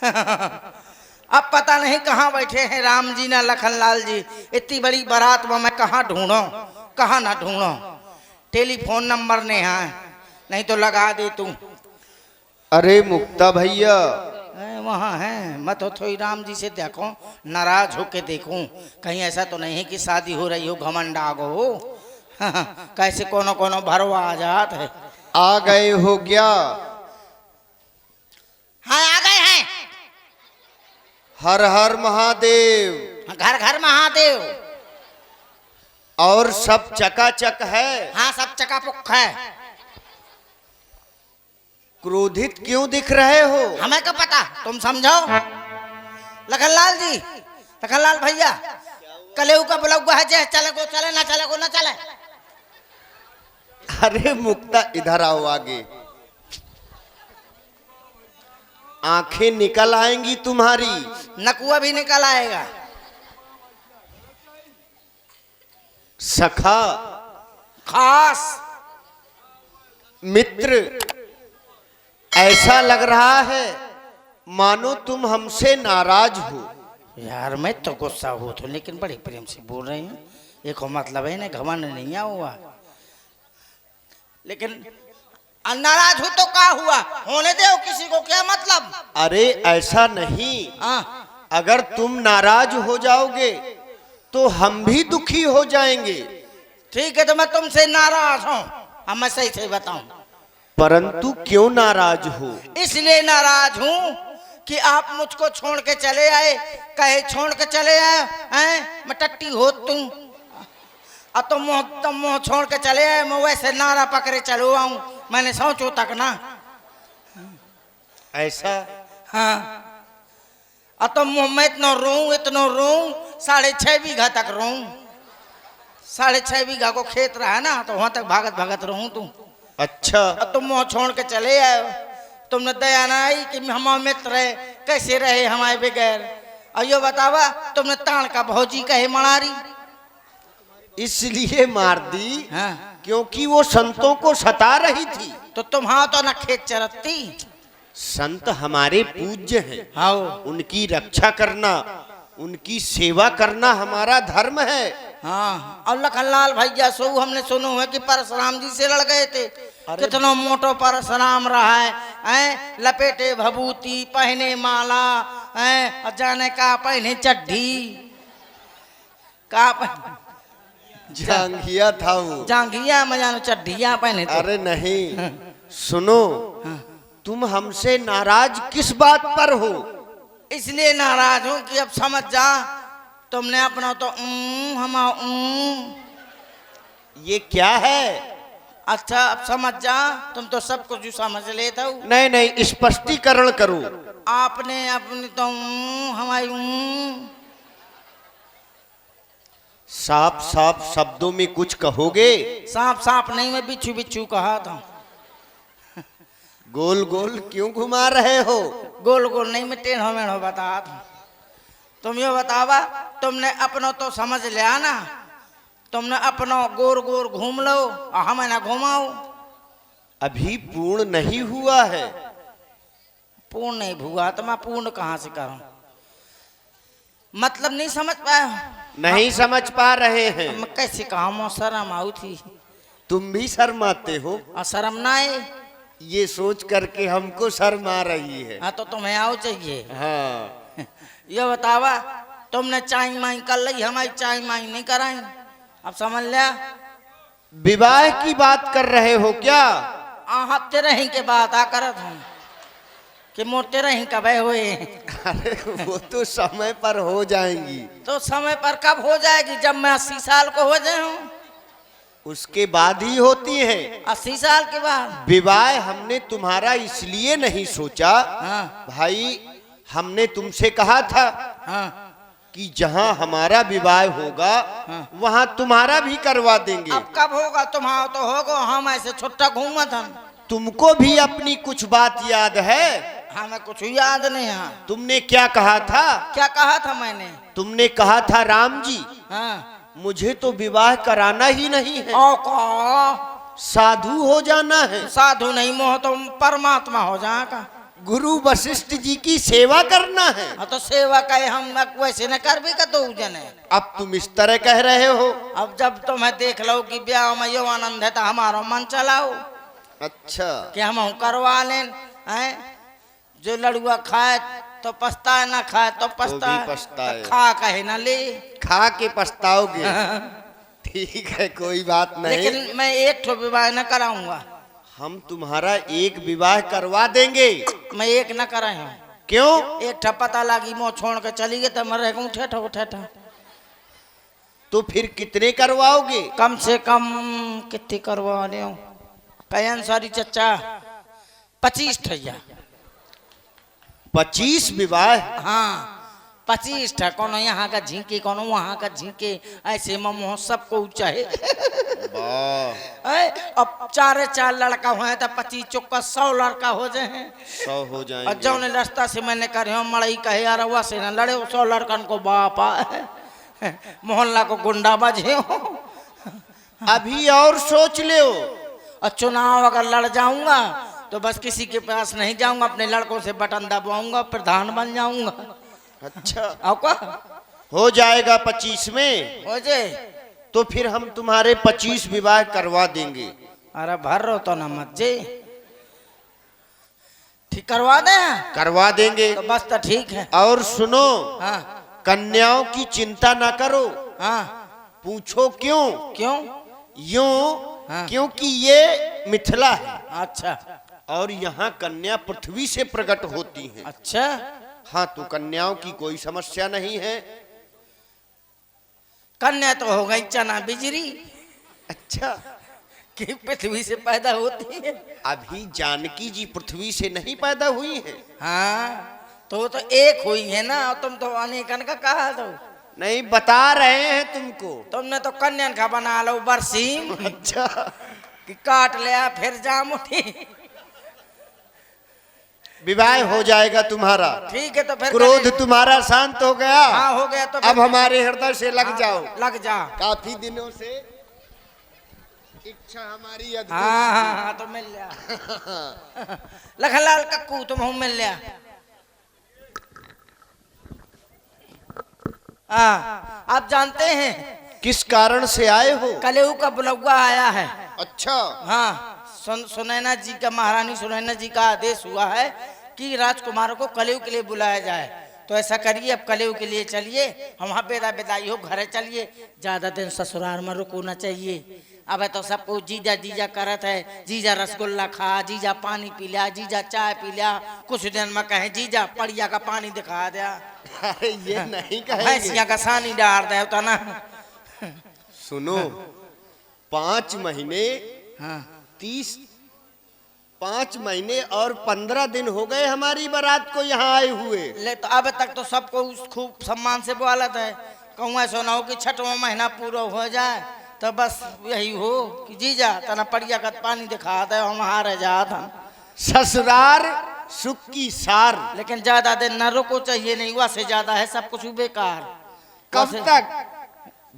अब पता नहीं कहाँ बैठे हैं राम जी ना लखनलाल जी। इतनी बड़ी बारात में मैं कहाँ ढूंढूं, कहाँ ना ढूंढूं। टेलीफोन नंबर नहीं है, नहीं तो लगा दे तू। अरे मुक्ता भैया वहाँ है। मैं तो थोड़ी राम जी से देखूं, नाराज होके देखूं, कहीं ऐसा तो नहीं है कि शादी हो रही हो घमंड आ गो। कैसे कोनो कोनो भरवा आ जात है। आ गए हो क्या? हाँ आ गए हैं। हर हर महादेव। घर घर महादेव। और सब चकाचक है? हाँ सब चकापुक है। क्रोधित क्यों दिख रहे हो? हमें क्या पता, तुम समझो। लखनलाल जी, लखनलाल भैया, कलेऊ का बुला हुआ है, चले को चले ना चले को ना चले। अरे मुक्ता इधर आओ आगे, आंखें निकल आएंगी तुम्हारी। नकुआ भी निकल आएगा। सखा, खास मित्र, ऐसा लग रहा है मानो तुम हमसे नाराज हो। यार मैं तो गुस्सा हो तो, लेकिन बड़े प्रेम से बोल रही हूँ। एक मतलब है ना, घमंड नहीं हुआ, लेकिन नाराज हो तो क्या हुआ, होने दो, किसी को क्या मतलब। अरे ऐसा नहीं, अगर तुम नाराज हो जाओगे तो हम भी दुखी हो जाएंगे। ठीक है तो मैं तुमसे नाराज हूँ, अब मैं सही से बताऊं। परंतु क्यों नाराज हो? इसलिए नाराज हूँ कि आप मुझको छोड़ के चले आए। कहे छोड़ के चले आए हैं, मैं टट्टी हो तुम। अब तुम मुँह छोड़ के चले आए, मैं वैसे नारा पकड़े चलो आऊं। मैंने सोचो तक ना। ऐसा? हाँ। अब तो मैं इतना रोऊं 6.5 बीघा तक रोऊं। 6.5 बीघा को खेत रहा है ना, तो वहां तक भागत भागत रहूं तुम। अच्छा। अब तुम मुँह छोड़ के चले आए, तुमने दया ना आई कि हमारे मित्र है, कैसे रहे हमारे बगैर। और यो बतावा, तुमने ताण का भौजी कहे मनारी, इसलिए मार दी। हाँ। क्योंकि वो संतों को सता रही थी। तो तुम हाँ तो ना खेत चरती। संत हमारे पूज्य हैं, हाँ, उनकी रक्षा करना, उनकी सेवा करना हमारा धर्म है। हाँ। और लखनलाल भैया सो हमने सुनो है कि परशुराम जी से लड़ गए थे। कितना मोटो परशुराम रहा है, लपेटे भभूति, पहने माला, जाने का पहने चड्ढी, का जांघिया था वो। जांघिया में जानो चड्ढिया पहने थे। अरे नहीं, सुनो, तुम हमसे नाराज किस बात पर हो? इसलिए नाराज हूं कि अब समझ जा, तुमने अपना तो हम ये क्या है? अच्छा अब समझ जा, तुम तो सब कुछ समझ लेते हो। नहीं नहीं, स्पष्टीकरण करो। आपने अपने तो हमारी साफ साफ शब्दों में कुछ कहोगे? सांप सांप नहीं, मैं बिच्छू बिच्छू कहा था। गोल गोल क्यों घुमा रहे हो? गोल गोल नहीं, मैं टेढ़ो मेढ़ो बता था। तुम ये बतावा, तुमने अपनो तो समझ लिया ना, तुमने अपनो गोर गोर घूम लो और हमें ना घुमाओ। अभी पूर्ण नहीं हुआ है। पूर्ण नहीं हुआ तो मैं पूर्ण कहाँ से करूं? मतलब नहीं समझ पाया? नहीं समझ पा रहे हैं। मैं कैसे कहा, शर्म आई थी। तुम भी शर्माते हो? और शर्म ना आए, ये सोच करके हमको शर्म आ रही है। हाँ तो तुम्हें आओ चाहिए। हाँ। ये बतावा, तुमने चाय माई कर ली, हमारी चाय माई नहीं कराई। अब समझ लिया? विवाह की बात कर रहे हो क्या? हफ्ते रही के बाद आ कर कि मोटे रही कब हुए। अरे वो तो समय पर हो जाएंगी। तो समय पर कब हो जाएगी? जब मैं 80 साल को हो जाऊं। उसके बाद ही होती है। 80 साल के बाद विवाह हमने तुम्हारा इसलिए नहीं सोचा। हाँ। भाई, हमने तुमसे कहा था हाँ। कि जहां हमारा विवाह होगा, हाँ। वहां तुम्हारा भी करवा देंगे। अब कब होगा? तुम्हारा तो होगा, हम ऐसे छुट्टा घूमत हम। तुमको भी अपनी कुछ बात याद है? हमें कुछ याद नहीं है। तुमने क्या कहा था? क्या कहा था मैंने? तुमने कहा था, राम जी हाँ। मुझे तो विवाह कराना ही नहीं है, ओ का साधु हो जाना है। साधु नहीं, मोह तो परमात्मा हो जाएगा। गुरु वशिष्ठ जी की सेवा करना है। हाँ तो सेवा कहे हम वैसे न कर भी का दो जने। अब तुम इस तरह कह रहे हो। अब जब तुम्हें देख लो कि ब्याह में यो आनंद है तो हमारा मन चलाओ अच्छा कि हम करवा लें हैं। जो लड़ुआ खाए तो पछताए, ना खाए तो पछताए, पछताए। तो खा कहे ना ले, खा के पछताओगे। ठीक है कोई बात नहीं, लेकिन मैं एक ठो विवाह न कराऊंगा। हम तुम्हारा एक विवाह करवा देंगे। मैं एक न कराए हूँ। क्यों? एक ठा पता लगी मोह छोड़ के चली गई तो मैं रह गऊँ ठेठा ठेठा। तो फिर कितने करवाओगे? कम से कम कितने करवा रहे हो? कयन सॉरी चचा 25 ठैया। 25 विवाह? हाँ 25 ठा। कोनो यहाँ का झींके, कोनो वहाँ का झींके, ऐसे में सबको चाहे। अब 4 लड़का हुए तो 25 चौका 100 लड़का हो जाए। 100 हो जाएंगे। और जौन रास्ता से मैंने करे मड़ई कहे यार वह से न लड़े 100 लड़कन को बापा मोहल्ला को गुंडा बजे हो। अभी और सोच लो। और चुनाव अगर लड़ जाऊंगा तो बस किसी के पास नहीं जाऊंगा, अपने लड़कों से बटन दबाऊंगा, प्रधान बन जाऊंगा। अच्छा आपका हो जाएगा 25 में? हो जाए तो फिर हम तुम्हारे 25 विवाह करवा देंगे। अरे भर रो तो ना मत जे, ठीक करवा दे। करवा देंगे तो बस तो ठीक है। और सुनो, हाँ कन्याओं की चिंता ना करो। हाँ पूछो क्यों? क्यों? यूं हाँ। क्योंकि ये मिथिला है अच्छा और यहाँ कन्या पृथ्वी से प्रकट होती हैं। अच्छा हाँ तो कन्याओं की कोई समस्या नहीं है। कन्या तो हो गई चना बिजरी अच्छा कि पृथ्वी से पैदा होती है। अभी जानकी जी पृथ्वी से नहीं पैदा हुई है? हाँ तो वो तो एक हुई है ना, तुम तो अनेकन का कहा दो। नहीं बता रहे हैं तुमको। तुमने तो कन्या का बना लो बरसीम अच्छा कि काट लिया फिर जाम उठी। विवाह हो जाएगा तुम्हारा। ठीक है तो फिर क्रोध तुम्हारा शांत हो गया। हाँ हो गया तो अब हमारे हृदय से लग जाओ। लग जा। काफी दिनों से इच्छा हमारी अधूरी। हाँ हाँ हाँ तो मिल लिया। लखनलाल कक्कू तुम हूँ मिल लिया। हाँ आप जानते हैं किस कारण से आए हो? कलेऊ का बुलौआ आया है। अच्छा हाँ सुनैना जी का, महारानी सुनैना जी का आदेश हुआ है कि राजकुमारों को कलेऊ के लिए बुलाया जाए। तो ऐसा करिए अब कलेऊ के लिए चलिए, हम वहाँ बेदा बेदाई हो घर चलिए, ज्यादा दिन ससुराल में रुकना चाहिए। अब तो सबको जीजा जीजा करत है, जीजा रसगुल्ला खा, जीजा पानी पी लिया, जीजा चाय पी लिया, कुछ दिन में कहे जीजा पड़िया का पानी दिखा दिया। अरे ये नहीं कहेंगे। भैंसिया का सानी डाल दे तो ना। सुनो 5 महीने हाँ 5 महीने और 15 दिन हो गए हमारी बारात को यहाँ आए हुए। ले तो अब तक तो सबको खूब सम्मान से बोलत है। कहूँ ऐसा ना हो कि 6वां महीना पूरा हो जाए तो बस यही हो कि जीजा तना पड़िया का पानी दिखा दे, हम हारे जात हम। ससुरार सुख की सार। लेकिन ज्यादा दिन न रुको चाहिए, नहीं हुआ से ज्यादा है सब कुछ बेकार। कब तक?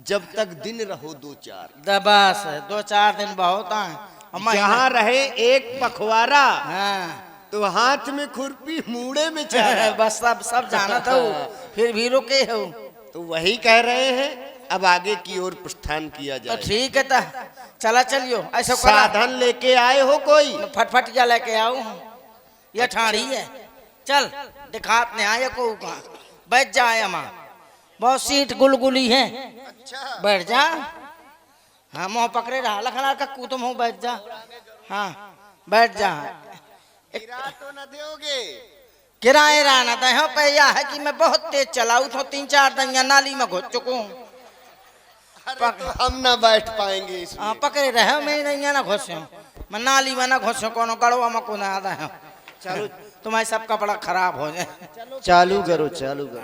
जब तक दिन रहो 2-4। बस 2-4 दिन बहुत हैं। यहाँ रहे एक पखवाड़ा। हाँ तो हाथ में खुरपी मुड़े में चारा। बस सब जाना था फिर भी रुके हो। तो वही कह रहे हैं अब आगे की ओर प्रस्थान किया तो जाए। ठीक है ता चला चलियो। ऐसा साधन लेके आए हो कोई? फटफटिया लेके आओ, ये ठाड़ी है। चल दिखात ने आया को बैठ जाए, अमा बहुत सीट गुलगुली है। अच्छा बैठ जा। हाँ मुँह पकड़े रहा लखनलाल कक्कू तुम हो बैठ जा। हाँ बैठ जा। किराया तो न दोगे? किराए रहना था हो पे यह है कि मैं बहुत तेज चलाऊ तो 3-4 दिन नाली में घुस चुका हूँ। तो हम ना बैठ पाएंगे इसमें। हाँ पकड़े रहे मैं नहीं ना घुस मैं नाली में ना घुस कोनो गड़वा में को ना आता है। चलो तुम्हारे सब कपड़ा खराब हो जाए। चालू करो चालू करो।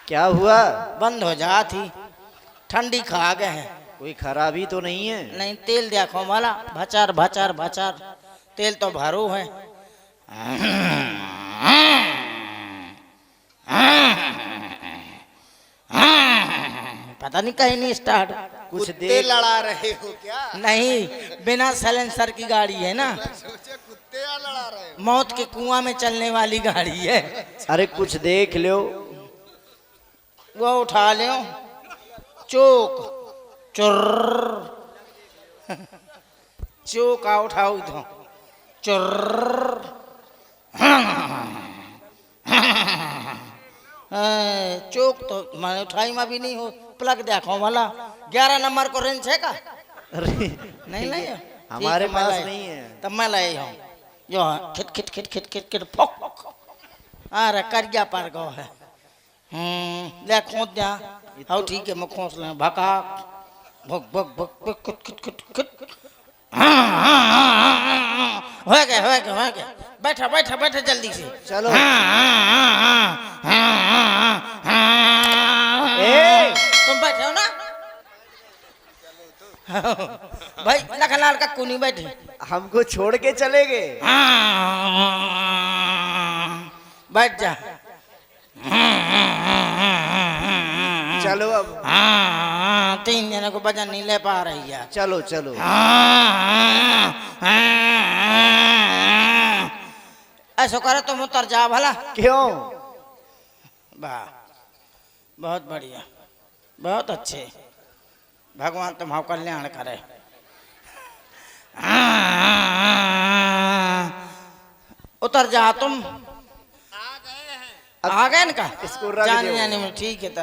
क्या हुआ? बंद हो जा थी, ठंडी खा गए हैं। कोई खराबी तो नहीं है? नहीं तेल देखो वाला भचार भचार भचार तेल तो भरो है। पता नहीं कहीं नहीं स्टार्ट। कुछ कुत्ते देख। लड़ा रहे हो क्या? नहीं, बिना साइलेंसर की गाड़ी है ना, सोचे कुत्ते यहाँ लड़ा रहे हो। मौत के कुआं में चलने वाली गाड़ी है। अरे कुछ देख लो। वो उठा ले चोक चुर्र चोका उठाओ इधर चुर्र चोक तो मैंने उठाई में भी नहीं हो। प्लग देखो वाला 11 नंबर को रेंज है का? अरे नहीं नहीं हमारे ठीक है, मैं पास लाए। नहीं है। तब मैं लाए हूँ जो खिट खिट खिट खिट खिट खिट फोक। अरे करिया पर गो है। ले खोद दिया। हाँ ठीक है, मैं खोस ले भका भक भक भक भक खिट खिट खिट खिट। हो गया। बैठा बैठा बैठा जल्दी से। चलो। ए! तुम बैठे हो ना भाई? लखनलाल का कुनी बैठे। हमको छोड़ के चले गए। बैठ जा। चलो अब। 3 जनों को वजन नहीं ले पा रही है। चलो चलो। ऐसा करे तुम उतर जा भला। क्यों? वाह, बहुत बढ़िया, बहुत अच्छे। भगवान तुम्हारा कल्याण करे। उतर जा तुम। आ गए ना का? इसको रख जाने दो। जाने में ठीक है। तो